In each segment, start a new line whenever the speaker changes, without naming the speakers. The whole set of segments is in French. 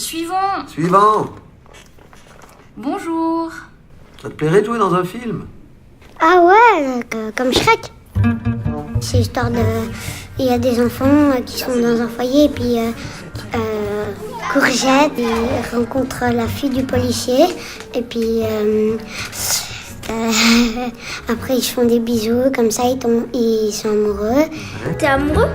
Suivant.
Suivant.
Bonjour.
Ça te plairait de jouer dans un film?
Ah ouais, comme Shrek. C'est l'histoire de... Il y a des enfants qui sont dans un foyer et puis Courgette, il rencontre la fille du policier et puis après ils se font des bisous, comme ça ils sont amoureux.
T'es amoureux?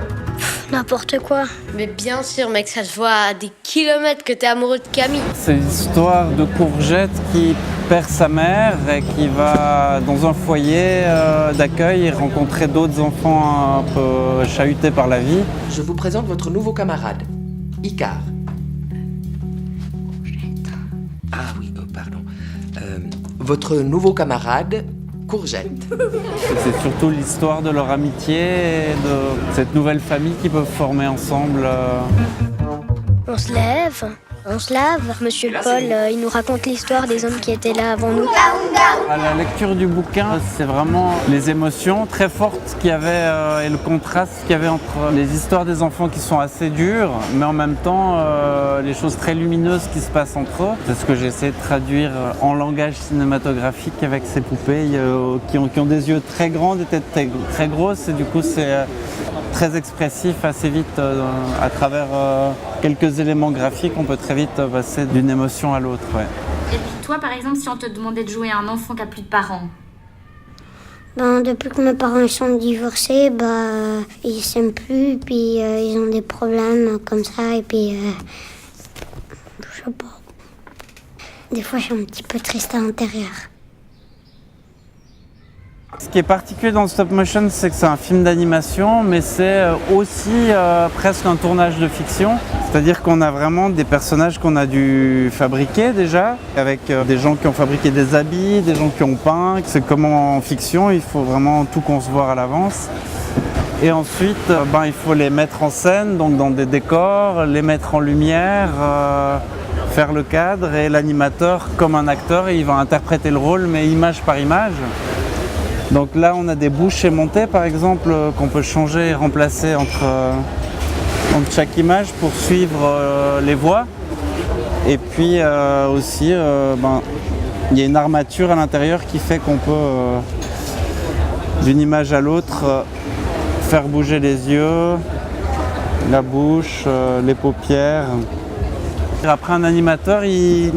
N'importe quoi.
Mais bien sûr mec, ça se voit à des kilomètres que t'es amoureux de Camille.
C'est l'histoire de Courgette qui perd sa mère et qui va dans un foyer d'accueil et rencontrer d'autres enfants un peu chahutés par la vie.
Je vous présente votre nouveau camarade, Icar. Ah oui, pardon. Votre nouveau camarade, Courgette.
C'est surtout l'histoire de leur amitié et de cette nouvelle famille qu'ils peuvent former ensemble.
On se lève, on se lave. Monsieur Paul, il nous raconte l'histoire des hommes qui étaient là avant nous.
À la lecture du bouquin, c'est vraiment les émotions très fortes qu'il y avait et le contraste qu'il y avait entre les histoires des enfants qui sont assez dures, mais en même temps les choses très lumineuses qui se passent entre eux. C'est ce que j'ai essayé de traduire en langage cinématographique avec ces poupées qui ont des yeux très grands, des têtes très grosses, et du coup c'est très expressif assez vite à travers quelques éléments graphiques. On peut très vite passer d'une émotion à l'autre. Ouais.
Et puis toi, par exemple, si on te demandait de jouer à un enfant qui a plus de parents?
Depuis que mes parents sont divorcés, ils s'aiment plus, puis ils ont des problèmes comme ça, et puis je sais pas. Des fois, je suis un petit peu triste à l'intérieur.
Ce qui est particulier dans le stop motion, c'est que c'est un film d'animation, mais c'est aussi presque un tournage de fiction. C'est-à-dire qu'on a vraiment des personnages qu'on a dû fabriquer déjà, avec des gens qui ont fabriqué des habits, des gens qui ont peint. C'est comme en fiction, il faut vraiment tout concevoir à l'avance. Et ensuite, il faut les mettre en scène, donc dans des décors, les mettre en lumière, faire le cadre, et l'animateur, comme un acteur, il va interpréter le rôle, mais image par image. Donc là, on a des bouches émontées, par exemple, qu'on peut changer et remplacer entre chaque image pour suivre les voix. Et puis aussi, il y a une armature à l'intérieur qui fait qu'on peut, d'une image à l'autre, faire bouger les yeux, la bouche, les paupières. Après, un animateur, il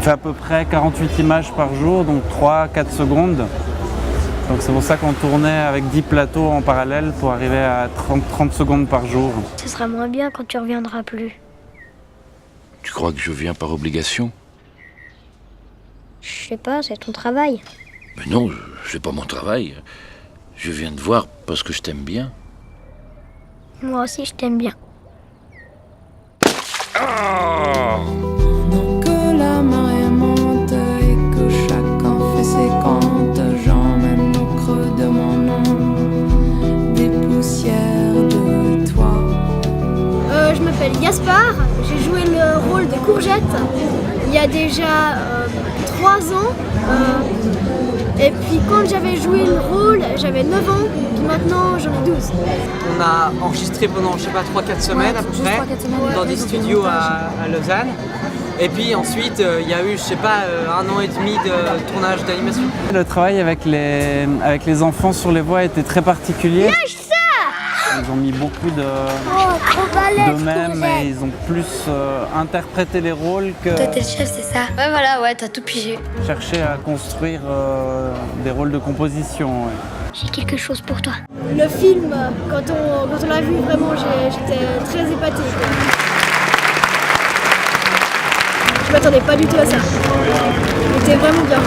fait à peu près 48 images par jour, donc 3-4 secondes. Donc c'est pour ça qu'on tournait avec 10 plateaux en parallèle pour arriver à 30 secondes par jour.
Ce sera moins bien quand tu reviendras plus.
Tu crois que je viens par obligation?
Je sais pas, c'est ton travail.
Mais non, c'est pas mon travail. Je viens te voir parce que je t'aime bien.
Moi aussi, je t'aime bien.
Que la marée monte et que chacun fait ses comptes, j'emmène au creux de mon nom des poussières de toi.
Je m'appelle Gaspard, j'ai joué le rôle de Courgette il y a déjà 3 ans. Et puis quand j'avais joué le rôle, j'avais 9 ans, puis maintenant j'en ai 12.
On a enregistré pendant, 3-4 semaines à peu près, dans des studios à Lausanne. Et puis ensuite, il y a eu, 1 an et demi de tournage d'animation.
Le travail avec les enfants sur les voix était très particulier.
Lâche ça!
Ils ont mis beaucoup d'eux-mêmes et ils ont plus interprété les rôles que
Toi, t'es le chef, c'est ça? Ouais, voilà, ouais, t'as tout pigé.
chercher à construire des rôles de composition. Ouais.
J'ai quelque chose pour toi.
Le film, quand on l'a vu, vraiment, j'étais très épatée. Je m'attendais pas du tout à ça. C'était vraiment bien.